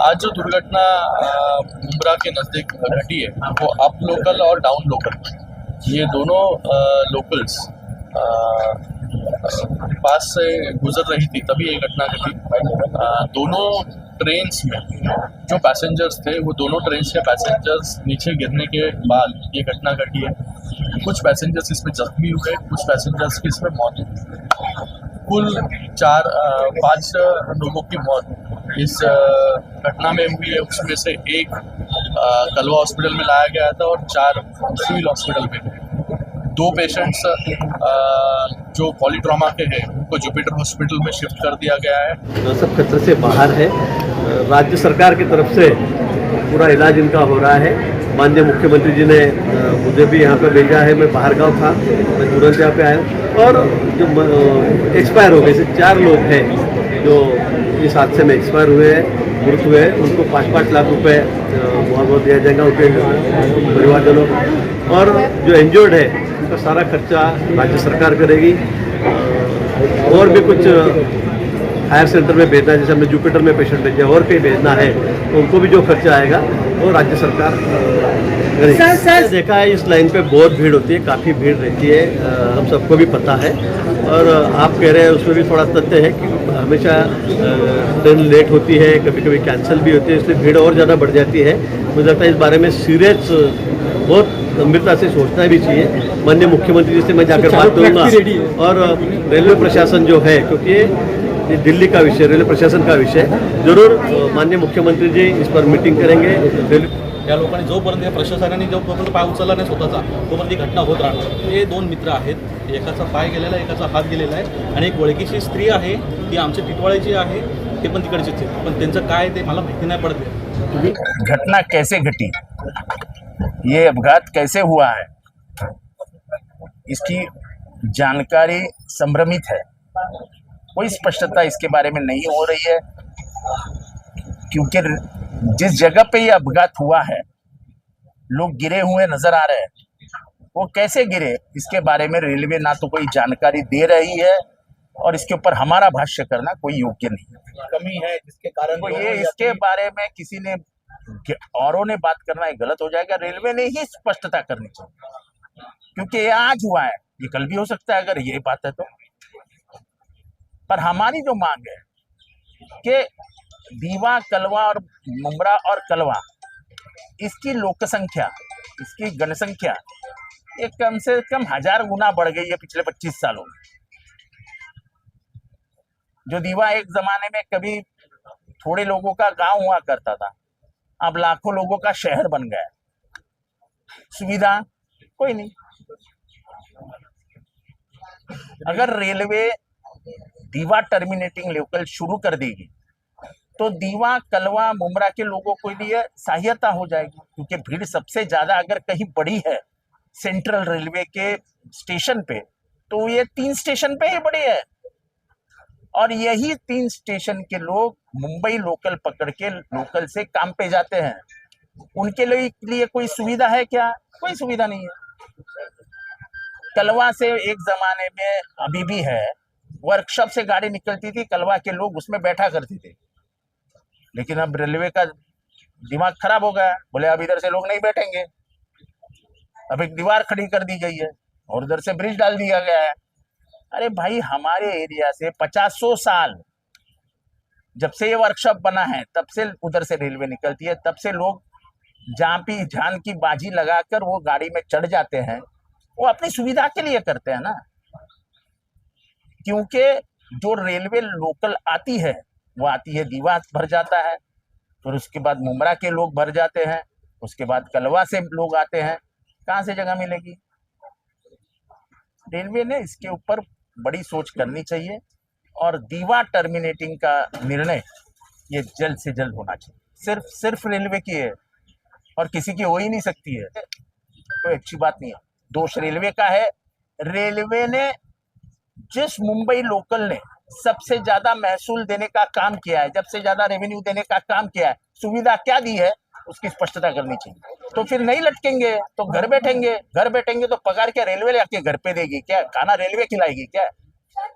आज जो दुर्घटना मुंब्रा के नज़दीक घटी है वो अप लोकल और डाउन लोकल ये दोनों लोकल्स पास से गुजर रही थी तभी ये घटना घटी। दोनों ट्रेन्स में जो पैसेंजर्स थे वो दोनों ट्रेन्स के पैसेंजर्स नीचे गिरने के बाद ये घटना घटी है। कुछ पैसेंजर्स इसमें जख्मी हुए, कुछ पैसेंजर्स की इसमें मौत हुई। कुल 5 लोगों की मौत इस घटना में हुई है। उसमें से एक कलवा हॉस्पिटल में लाया गया था और 4 सिविल हॉस्पिटल में थे। 2 पेशेंट्स जो पॉलीट्रॉमा के हैं उनको जुपिटर हॉस्पिटल में शिफ्ट कर दिया गया है। सब खतरे से बाहर है। राज्य सरकार की तरफ से पूरा इलाज इनका हो रहा है। माननीय मुख्यमंत्री जी ने मुझे भी यहाँ पे भेजा है। मैं बाहर गाँव था, मैं तुरंत यहाँ पे आया और जो एक्सपायर हो गए से 4 लोग हैं जो इस हादसे में एक्सपायर हुए हैं, मृत हुए हैं। उनको 5-5 लाख रुपए मुआवजा दिया जाएगा उनके परिवारजनों को। और जो इंजर्ड है उसका सारा खर्चा राज्य सरकार करेगी। और भी कुछ हायर सेंटर में भेजना है, जैसे हमने जुपिटर में पेशेंट भेजा और कहीं भेजना है तो उनको भी जो खर्चा आएगा वो राज्य सरकार करेगी। देखा है इस लाइन पे बहुत भीड़ होती है, काफ़ी भीड़ रहती है, हम सबको भी पता है। और आप कह रहे हैं उसमें भी थोड़ा तथ्य है कि हमेशा ट्रेन लेट होती है, कभी कभी कैंसिल भी होती है, इसलिए भीड़ और ज़्यादा बढ़ जाती है। मुझे लगता है इस बारे में सीरियस बहुत गंभीरता से सोचना भी चाहिए। माननीय मुख्यमंत्री जी से मैं जाकर बात करूँगा और रेलवे प्रशासन जो है, क्योंकि ये दिल्ली का विषय, रेलवे प्रशासन का विषय, जरूर माननीय मुख्यमंत्री जी इस पर मीटिंग करेंगे। या लोकांनी जोपर्यंत या प्रशासनाने जोपर्यंत पाय उचलला नाही स्वतःचा तोपर्यंत ही घटना होत राहणार। हे 2 मित्र आहेत, एकाचा पाय गेलेला आहे, एकाचा हात गेलेला आहे आणि एक ओळखीची स्त्री आहे ती आमच्या टिटवाळ्याची आहे, ते पण तिकडचीच आहे, पण त्यांचं काय ते मला माहिती नाही पडत। घटना कैसे घटी, ये अपघात कैसे हुआ है, इसकी जानकारी संभ्रमित है। कोई स्पष्टता इसके बारे में नहीं हो रही है, क्योंकि जिस जगह पे ये अपघात हुआ है लोग गिरे हुए नजर आ रहे हैं। वो कैसे गिरे इसके बारे में रेलवे ना तो कोई जानकारी दे रही है और इसके ऊपर हमारा भाष्य करना कोई योग्य नहीं है। कमी है जिसके कारण तो ये इसके बारे में किसी ने औरों ने बात करना ये गलत हो जाएगा। रेलवे ने ही स्पष्टता करनी चाहिए, क्योंकि ये आज हुआ है, ये कल भी हो सकता है अगर ये बात है तो। पर हमारी जो मांग है कि दीवा, कलवा और मुंब्रा और कलवा, इसकी लोक संख्या, इसकी जनसंख्या ये कम से कम 1000 गुना बढ़ गई है पिछले 25 सालों में। जो दीवा एक जमाने में कभी थोड़े लोगों का गांव हुआ करता था, अब लाखों लोगों का शहर बन गया। सुविधा कोई नहीं। अगर रेलवे दीवा टर्मिनेटिंग लोकल शुरू कर देगी तो दीवा, कलवा, मुंब्रा के लोगों के लिए सहायता हो जाएगी, क्योंकि भीड़ सबसे ज्यादा अगर कहीं बड़ी है सेंट्रल रेलवे के स्टेशन पे तो ये 3 स्टेशन पे ही बड़ी है। और यही 3 स्टेशन के लोग मुंबई लोकल पकड़ के लोकल से काम पे जाते हैं। उनके लिए कोई सुविधा है क्या? कोई सुविधा नहीं है। कलवा से एक जमाने में अभी भी है, वर्कशॉप से गाड़ी निकलती थी, कलवा के लोग उसमें बैठा करते थे। लेकिन अब रेलवे का दिमाग खराब हो गया, बोले अब इधर से लोग नहीं बैठेंगे। अब एक दीवार खड़ी कर दी गई है और उधर से ब्रिज डाल दिया गया है। अरे भाई, हमारे एरिया से 50 साल जब से ये वर्कशॉप बना है तब से उधर से रेलवे निकलती है, तब से लोग जान की बाजी लगाकर वो गाड़ी में चढ़ जाते हैं। वो अपनी सुविधा के लिए करते हैं ना, क्योंकि जो रेलवे लोकल आती है वो आती है, दीवा भर जाता है, फिर उसके बाद मुंब्रा के लोग भर जाते हैं, उसके बाद कलवा से लोग आते हैं। कहाँ से जगह मिलेगी? रेलवे ने इसके ऊपर बड़ी सोच करनी चाहिए और दीवा टर्मिनेटिंग का निर्णय ये जल्द से जल्द होना चाहिए। सिर्फ रेलवे की है और किसी की हो ही नहीं सकती है, कोई अच्छी बात नहीं है। दोष रेलवे का है। रेलवे ने जिस मुंबई लोकल ने सबसे ज्यादा महसूल देने का काम किया है, जब से ज्यादा रेवेन्यू देने का काम किया है, सुविधा क्या दी है उसकी स्पष्टता करनी चाहिए। तो फिर नहीं लटकेंगे तो घर बैठेंगे तो पगार क्या रेलवे आके घर पे देगी क्या? खाना रेलवे खिलाएगी क्या?